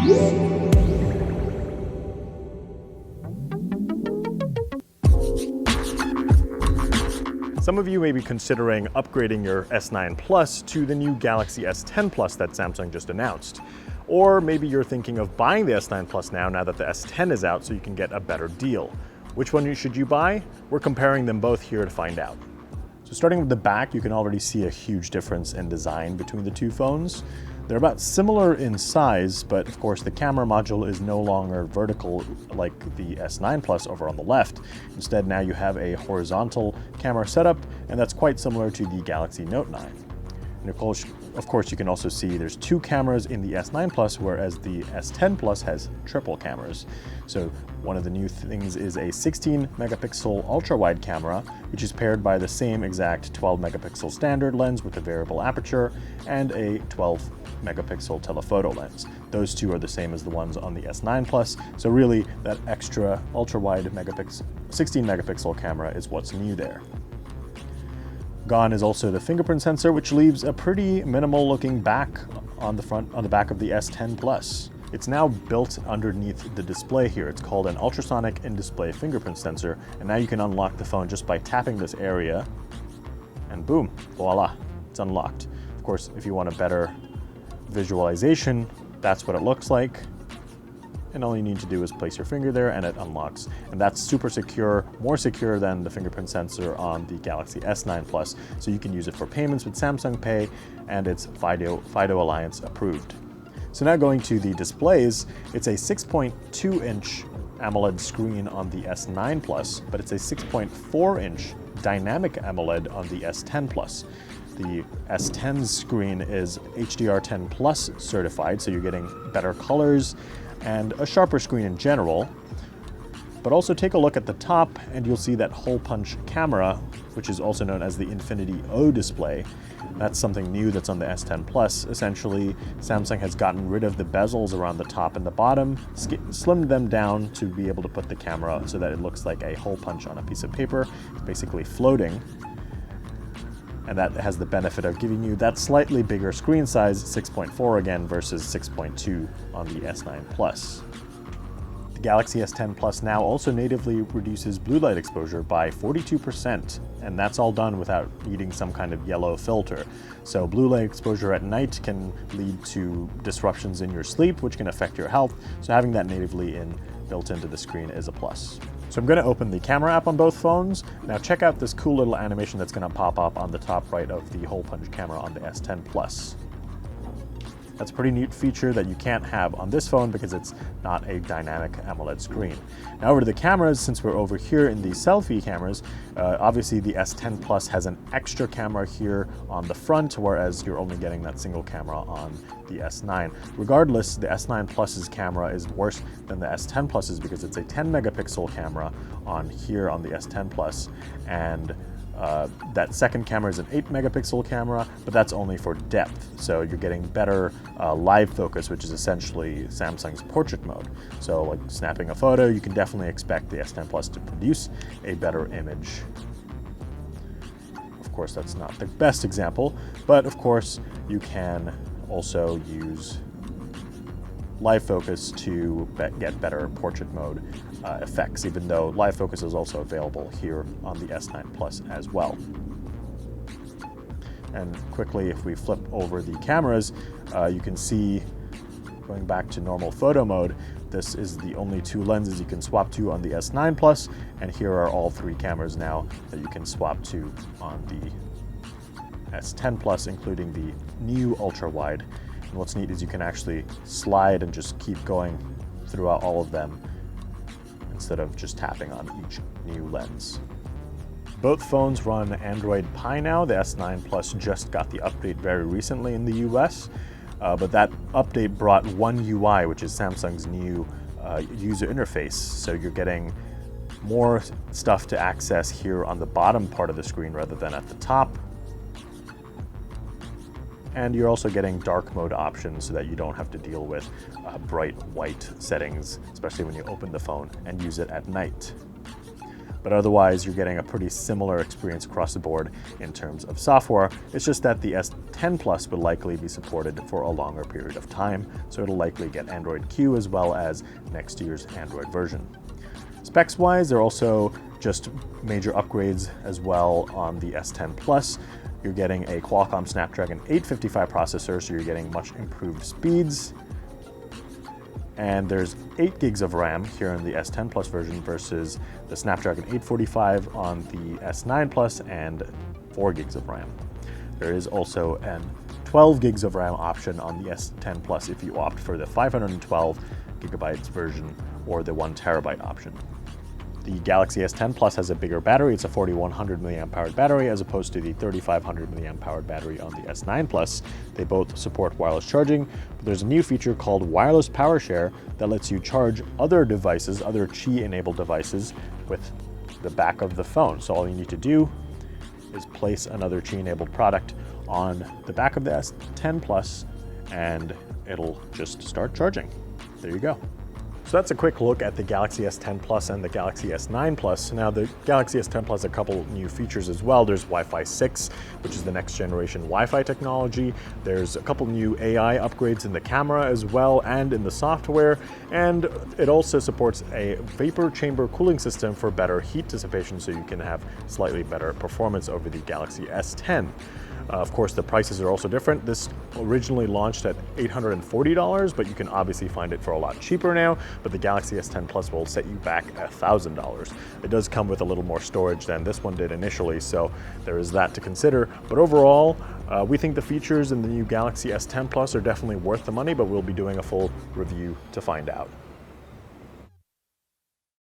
Some of you may be considering upgrading your S9 Plus to the new Galaxy S10 Plus that Samsung just announced. Or maybe you're thinking of buying the S9 Plus now that the S10 is out so you can get a better deal. Which one should you buy? We're comparing them both here to find out. So starting with the back, you can already see a huge difference in design between the two phones. They're about similar in size, but of course the camera module is no longer vertical like the S9 Plus over on the left. Instead, now you have a horizontal camera setup, and that's quite similar to the Galaxy Note 9. And of course, you can also see there's two cameras in the S9 Plus, whereas the S10 Plus has triple cameras. So one of the new things is a 16 megapixel ultra-wide camera, which is paired by the same exact 12 megapixel standard lens with a variable aperture and a 12 megapixel telephoto lens. Those two are the same as the ones on the S9 Plus. So really, that extra ultra-wide 16 megapixel camera is what's new there. Gone is also the fingerprint sensor, which leaves a pretty minimal looking back on the back of the S10 Plus. It's now built underneath the display here. It's called an ultrasonic in-display fingerprint sensor, and now you can unlock the phone just by tapping this area, and boom, voila, it's unlocked. Of course, if you want a better visualization, that's what it looks like. And all you need to do is place your finger there and it unlocks. And that's super secure, more secure than the fingerprint sensor on the Galaxy S9 Plus. So you can use it for payments with Samsung Pay, and it's FIDO Alliance approved. So now going to the displays, it's a 6.2-inch AMOLED screen on the S9 Plus, but it's a 6.4-inch dynamic AMOLED on the S10 Plus. The S10 screen is HDR10 Plus certified, so you're getting better colors and a sharper screen in general. But also take a look at the top and you'll see that hole punch camera, which is also known as the Infinity O display. That's something new that's on the S10 Plus. Essentially, Samsung has gotten rid of the bezels around the top and the bottom, slimmed them down to be able to put the camera so that it looks like a hole punch on a piece of paper. It's basically floating. And that has the benefit of giving you that slightly bigger screen size, 6.4 again versus 6.2 on the S9 Plus. The Galaxy S10 Plus now also natively reduces blue light exposure by 42%, and that's all done without needing some kind of yellow filter. So blue light exposure at night can lead to disruptions in your sleep, which can affect your health, so having that natively built into the screen is a plus. So I'm going to open the camera app on both phones. Now check out this cool little animation that's going to pop up on the top right of the hole punch camera on the S10 Plus. That's a pretty neat feature that you can't have on this phone because it's not a dynamic AMOLED screen. Now over to the cameras, since we're over here in the selfie cameras, obviously the S10 Plus has an extra camera here on the front, whereas you're only getting that single camera on the S9. Regardless, the S9 Plus's camera is worse than the S10 Plus's because it's a 10 megapixel camera on here on the S10 Plus, and that second camera is an 8 megapixel camera, but that's only for depth. So you're getting better live focus, which is essentially Samsung's portrait mode. So like snapping a photo, you can definitely expect the S10 Plus to produce a better image. Of course, that's not the best example, but of course you can also use live focus to get better portrait mode effects, even though live focus is also available here on the S9 Plus as well. And quickly, if we flip over the cameras, you can see, going back to normal photo mode, this is the only two lenses you can swap to on the S9 Plus, and here are all three cameras now that you can swap to on the S10 Plus, including the new ultra-wide. And what's neat is you can actually slide and just keep going throughout all of them instead of just tapping on each new lens. Both phones run Android Pie now. The S9 Plus just got the update very recently in the US, but that update brought One UI, which is Samsung's new user interface. So you're getting more stuff to access here on the bottom part of the screen rather than at the top. And you're also getting dark mode options so that you don't have to deal with bright white settings, especially when you open the phone and use it at night. but otherwise you're getting a pretty similar experience across the board in terms of software. It's just that the S10 Plus will likely be supported for a longer period of time, so it'll likely get Android Q as well as next year's Android version. Specs-wise, there are also just major upgrades as well on the S10 Plus. You're getting a Qualcomm Snapdragon 855 processor, so you're getting much improved speeds. And there's 8 gigs of RAM here in the S10 Plus version versus the Snapdragon 845 on the S9 Plus and 4 gigs of RAM. There is also an 12 gigs of RAM option on the S10 Plus if you opt for the 512 gigabytes version or the 1 terabyte option. The Galaxy S10 Plus has a bigger battery. It's a 4100 milliamp hour battery as opposed to the 3500 milliamp hour battery on the S9 Plus. They both support wireless charging, but there's a new feature called wireless power share that lets you charge other devices, other Qi-enabled devices with the back of the phone. So all you need to do is place another Qi-enabled product on the back of the S10 Plus and it'll just start charging. There you go. So that's a quick look at the Galaxy S10 Plus and the Galaxy S9 Plus. Now the Galaxy S10 Plus has a couple new features as well. There's Wi-Fi 6, which is the next generation Wi-Fi technology. There's a couple new AI upgrades in the camera as well and in the software. And it also supports a vapor chamber cooling system for better heat dissipation, so you can have slightly better performance over the Galaxy S10. Of course, the prices are also different. This originally launched at $840, but you can obviously find it for a lot cheaper now. But the Galaxy S10 Plus will set you back $1,000. It does come with a little more storage than this one did initially, so there is that to consider. But overall, we think the features in the new Galaxy S10 Plus are definitely worth the money, but we'll be doing a full review to find out.